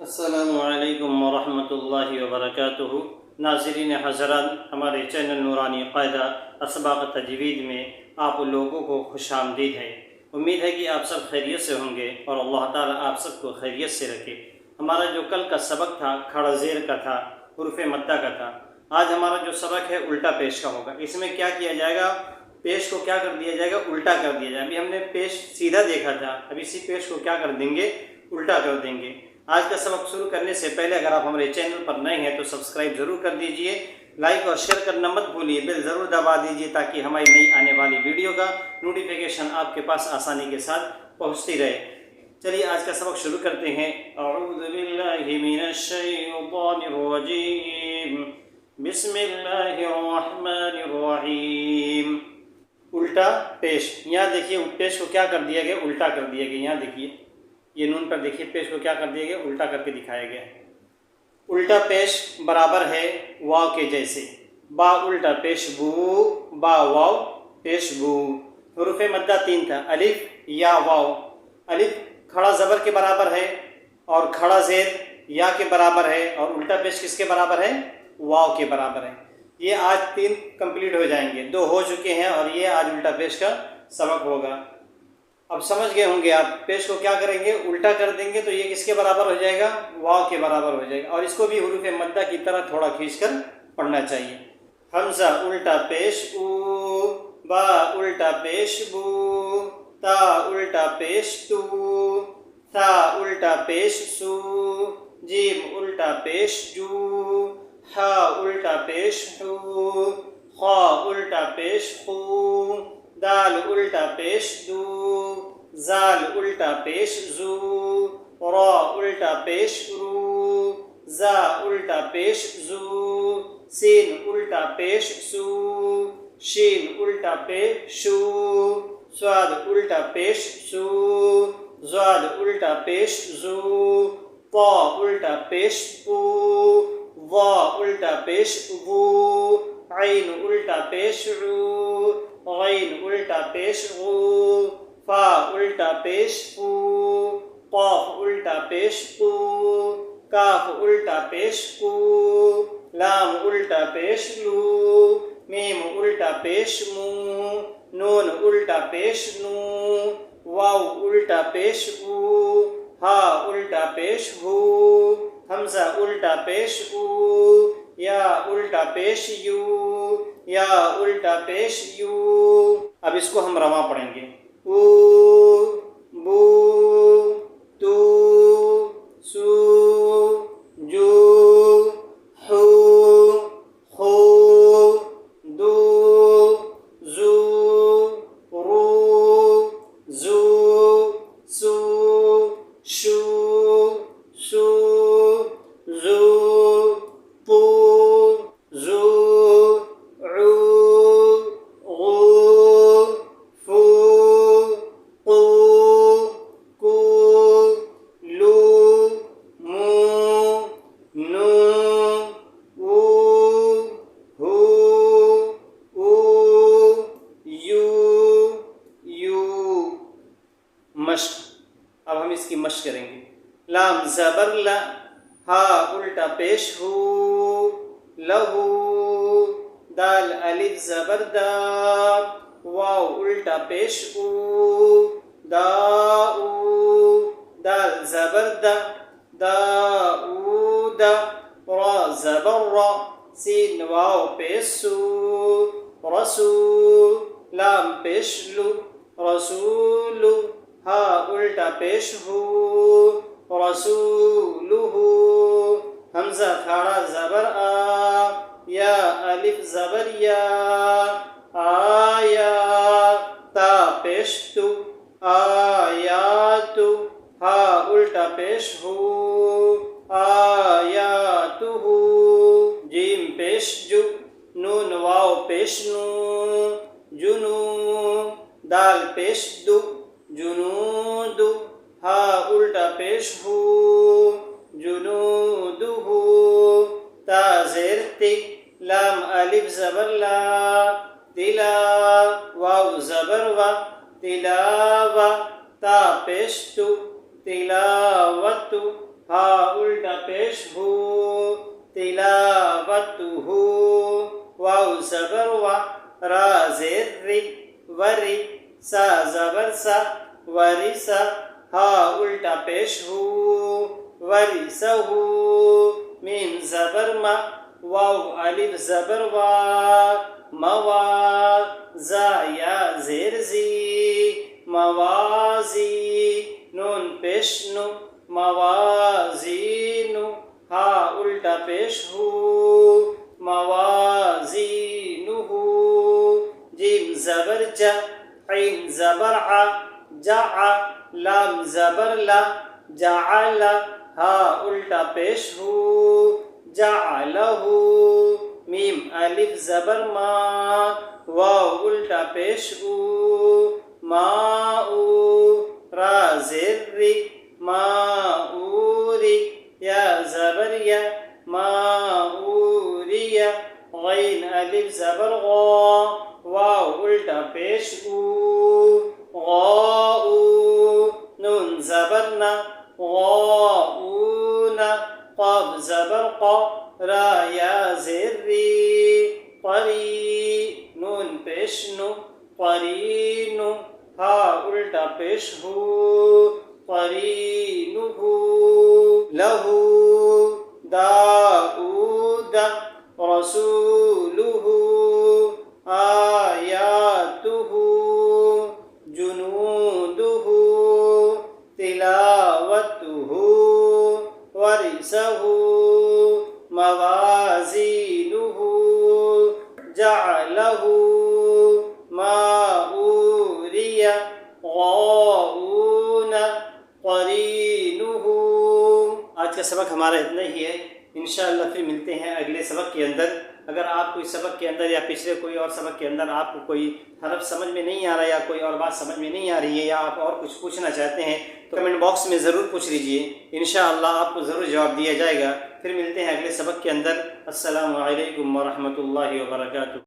السلام علیکم ورحمۃ اللہ وبرکاتہ۔ ناظرین حضرات، ہمارے چینل نورانی قاعدہ اسباق تجوید میں آپ لوگوں کو خوش آمدید ہے۔ امید ہے کہ آپ سب خیریت سے ہوں گے اور اللہ تعالیٰ آپ سب کو خیریت سے رکھے۔ ہمارا جو کل کا سبق تھا کھڑا زیر کا تھا، حروف مدہ کا تھا۔ آج ہمارا جو سبق ہے الٹا پیش کا ہوگا۔ اس میں کیا کیا جائے گا؟ پیش کو کیا کر دیا جائے گا؟ الٹا کر دیا جائے گا۔ ابھی ہم نے پیش سیدھا دیکھا تھا، اب اسی پیش کو کیا کر دیں گے؟ الٹا کر دیں گے۔ آج کا سبق شروع کرنے سے پہلے اگر آپ ہمارے چینل پر نئے ہیں تو سبسکرائب ضرور کر دیجئے، لائک اور شیئر کرنا مت بھولیے، بیل ضرور دبا دیجئے تاکہ ہماری نئی آنے والی ویڈیو کا نوٹیفیکیشن آپ کے پاس آسانی کے ساتھ پہنچتی رہے۔ چلیے آج کا سبق شروع کرتے ہیں۔ اعوذ باللہ من الشیطان الرجیم، بسم اللہ الرحمن الرحیم۔ الٹا پیش، یہاں دیکھیے پیش کو کیا کر دیا گیا؟ الٹا کر دیا گیا۔ یہاں دیکھیے یہ نون پر دیکھیے پیش کو کیا کر دیا گیا؟ الٹا کر کے دکھایا گیا ہے۔ الٹا پیش برابر ہے واو کے جیسے، با الٹا پیش بو، با واو پیش بو۔ حروف مدہ تین تھا، الف یا واو۔ الف کھڑا زبر کے برابر ہے اور کھڑا زیر یا کے برابر ہے، اور الٹا پیش کس کے برابر ہے؟ واو کے برابر ہے۔ یہ آج تین کمپلیٹ ہو جائیں گے، دو ہو چکے ہیں اور یہ آج الٹا پیش کا سبق ہوگا۔ اب سمجھ گئے ہوں گے آپ، پیش کو کیا کریں گے؟ الٹا کر دیں گے تو یہ کس کے برابر ہو جائے گا؟ واو کے برابر ہو جائے گا، اور اس کو بھی حروف مدہ کی طرح تھوڑا کھینچ کر پڑھنا چاہیے۔ حمزہ الٹا پیش او، با الٹا پیش بو، تا الٹا پیش تو، ثا الٹا پیش سو، جیم الٹا پیش جو، ہا الٹا پیش ہو، خا الٹا پیش خو، دال الٹا پیش دو، زال الٹا پیش زو، را الٹا پیش رو، زا الٹا پیش زو، سین الٹا پیش سو، شین الٹا پیش شو، صاد الٹا پیش سو، زاد الٹا پیش زو، طا الٹا پیش پو، ظا الٹا پیش وو، عین الٹا پیش عو، غین الٹا پیش غو، فا الٹا پیش فو، قاف الٹا پیش قو، کاف الٹا پیش کو، لام الٹا پیش لو، میم الٹا پیش مو، نون الٹا پیش نو، واو الٹا پیش او، ہا الٹا پیش ہو، حمزہ الٹا پیش او، یا الٹا پیش یو، یا الٹا پیش یو۔ اب اس کو ہم رواں پڑھیں گے۔ او، بو، تو، سو، جو، حو، خو، دو، زو، رو، زو، سو، شو، سو، زو، پو، زو، عو، غو، فو، قو، کو، لو، مو، نو، او، ہو، او، یو، یو۔ مشق، اب ہم اس کی مشق کریں گے۔ لام زبر لا، ہا الٹا پیش ہو، لہو، دال الف زبر دا، واو الٹا پیش او، دا او، دال زبر دا، دا او دا، را زبر را، سین واو پیش سو، رسو، لام پیش لو، رسولو، ہا الٹا پیش ہو، رسولو، حمزہ کھڑا زبر آ، یا الف زبر یا، آیا، تا پیش تو، آیاتو، ہا الٹا پیش ہو، آیاتو، جیم پیش جو، نون واو پیش نو، جنو، دال پیش دو، جنود، ہا الٹا پیش ہو، جنودہ، تا زیر تی، لام الف زبر لا، تلا، واو زبر وا، تلاوہ، تا پیش تو، تلاوت، ہا الٹا پیش ہو تلاوتہ واو زبر وا را زیر ری وری سا زبر سا ورثا ہا الٹا پیش ہو ورثہ میم زبر ما واو الف زبر وا موا زا یا زیر زی موازی نون پیش نو موازین ہا الٹا پیش ہو موازینہ جیم زبر جا عین زبر ع جع لام زبر لا جعل ہا الٹا پیش ہو جعلہ میم الف زبر ما واو الٹا پیش او ماء را زیر ری ماؤری یا زبر یا ماؤری غین الف زبر غا واو الٹا پیش او غاء نون زبر نا غاؤون قاف زبر قا را یا زیر ری قری نون پیش نو قرین ہا الٹا پیش ہو قرینہ لہ داؤد رسولہ آیاتہ جنودہ تلاوتہ ورثہ موازینہ جعلہ ماؤری غاؤون قرینہ۔ آج کا سبق ہمارا اتنا ہی ہے، انشاءاللہ پھر ملتے ہیں اگلے سبق کے اندر۔ اگر آپ کوئی سبق کے اندر یا پچھلے کوئی اور سبق کے اندر آپ کو کوئی حرف سمجھ میں نہیں آ رہا یا کوئی اور بات سمجھ میں نہیں آ رہی ہے یا آپ اور کچھ پوچھنا چاہتے ہیں تو کمنٹ باکس میں ضرور پوچھ لیجئے، انشاءاللہ آپ کو ضرور جواب دیا جائے گا۔ پھر ملتے ہیں اگلے سبق کے اندر۔ السلام علیکم ورحمۃ اللہ وبرکاتہ۔